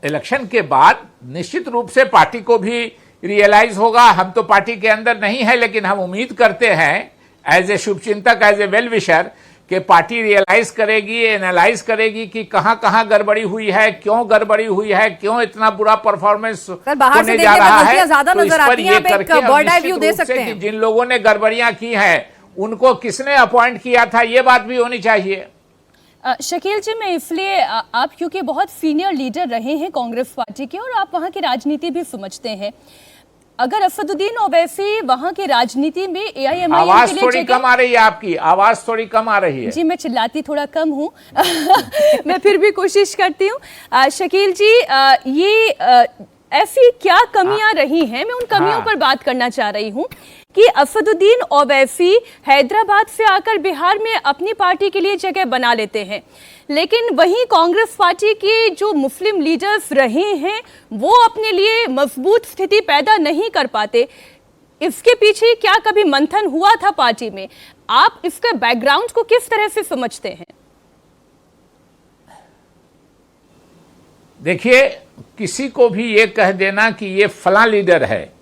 Election के बाद निश्चित रूप से पार्टी को भी रियलाइज होगा। हम तो पार्टी के अंदर नहीं है, लेकिन हम उम्मीद करते हैं एज ए शुभचिंतक, एज ए वेल विशर, कि पार्टी रियलाइज करेगी, एनालाइज करेगी कि कहां कहां गड़बड़ी हुई है, क्यों गड़बड़ी हुई है, क्यों इतना बुरा परफॉर्मेंस होने जा रहा है। ज्यादा तो इस नजर पर आती ये हैं, करके एक बर्ड आई व्यू दे सकते कि हैं। जिन लोगों ने गड़बड़ियां की हैं उनको किसने अपॉइंट किया था, ये बात भी होनी चाहिए। शकील जी, मैं इसलिए आप क्योंकि बहुत सीनियर लीडर रहे हैं कांग्रेस पार्टी के और आप वहां की राजनीति भी समझते हैं, अगर असदुद्दीन ओवैसी वहां की राजनीति में एआईएमआईएम आवाज थोड़ी कम आ रही है, आपकी आवाज थोड़ी कम आ रही है। जी, मैं चिल्लाती थोड़ा कम हूं मैं फिर भी कोशिश करती हूं। शकील जी, ये ऐसी क्या कमियां रही हैं, मैं उन कमियों पर बात करना चाह रही हूं कि असदुद्दीन ओवैसी हैदराबाद से आकर बिहार में अपनी पार्टी के लिए जगह बना लेते हैं, लेकिन वहीं कांग्रेस पार्टी के जो मुस्लिम लीडर्स रहे हैं वो अपने लिए मजबूत स्थिति पैदा नहीं कर पाते। इसके पीछे क्या कभी मंथन हुआ था पार्टी में? आप इसके बैकग्राउंड को किस तरह से समझते हैं? देखिए, किसी को भी ये कह देना कि ये फला लीडर है,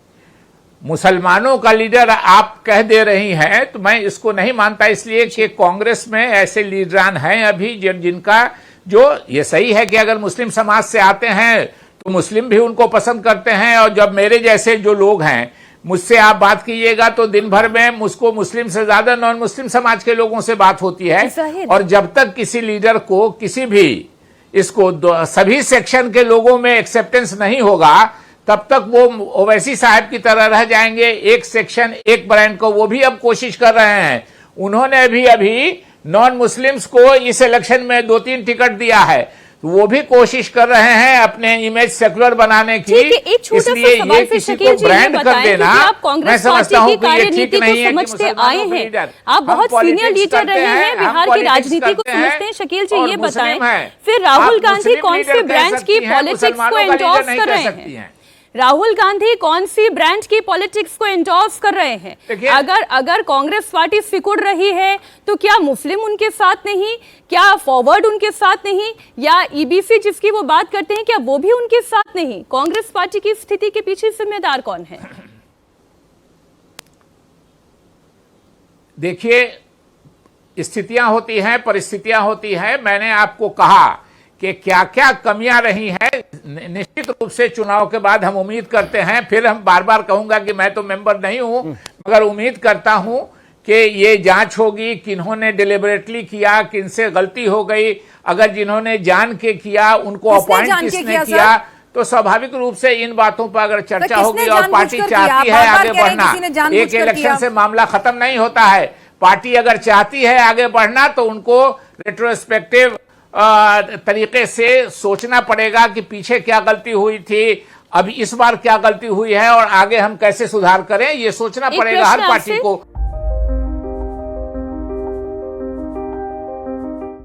मुसलमानों का लीडर आप कह दे रही हैं, तो मैं इसको नहीं मानता, इसलिए कि कांग्रेस में ऐसे लीडरान हैं अभी जिनका जो ये सही है कि अगर मुस्लिम समाज से आते हैं तो मुस्लिम भी उनको पसंद करते हैं, और जब मेरे जैसे जो लोग हैं मुझसे आप बात कीजिएगा तो दिन भर में मुझको मुस्लिम से ज्यादा नॉन मुस्लिम समाज के लोगों से बात होती है। और जब तक किसी लीडर को किसी भी इसको सभी सेक्शन के लोगों में एक्सेप्टेंस नहीं होगा, तब तक वो ओवैसी साहब की तरह रह जाएंगे, एक सेक्शन एक ब्रांड को। वो भी अब कोशिश कर रहे हैं, उन्होंने अभी नॉन मुस्लिम्स को इस इलेक्शन में 2-3 टिकट दिया है, तो वो भी कोशिश कर रहे हैं अपने इमेज सेक्युलर बनाने की। इसलिए ये किसी को ब्रांड कर देना, मैं समझता हूं कि ये ठीक नहीं है। समझते आए हैं, आप बहुत सीनियर लीडर रहे हैं, बिहार की राजनीति को समझते हैं। शकील जी, ये बताएं, फिर राहुल गांधी कौन सी ब्रांड की पॉलिटिक्स को एंडोर्स कर रहे हैं? राहुल गांधी कौन सी ब्रांड की पॉलिटिक्स को एंडोर्स कर रहे हैं? अगर कांग्रेस पार्टी सिकुड़ रही है तो क्या मुस्लिम उनके साथ नहीं, क्या फॉरवर्ड उनके साथ नहीं, या ईबीसी जिसकी वो बात करते हैं क्या वो भी उनके साथ नहीं? कांग्रेस पार्टी की स्थिति के पीछे जिम्मेदार कौन है? देखिए, स्थितियां होती हैं, परिस्थितियां होती हैं। मैंने आपको कहा कि क्या क्या कमियां रही हैं। निश्चित रूप से चुनाव के बाद हम उम्मीद करते हैं, फिर हम बार बार कहूंगा कि मैं तो मेंबर नहीं हूं, मगर उम्मीद करता हूं कि ये जांच होगी, किन्होंने डिलिबरेटली किया, किनसे गलती हो गई। अगर जिन्होंने जान के किया उनको अपॉइंट किसने किया, तो स्वाभाविक रूप से इन बातों पर अगर चर्चा होगी। और पार्टी चाहती है आगे बढ़ना, एक इलेक्शन से मामला खत्म नहीं होता है। पार्टी अगर चाहती है आगे बढ़ना तो उनको रेट्रोस्पेक्टिव तरीके से सोचना पड़ेगा कि पीछे क्या गलती हुई थी, अब इस बार क्या गलती हुई है और आगे हम कैसे सुधार करें, ये सोचना पड़ेगा हर पार्टी को।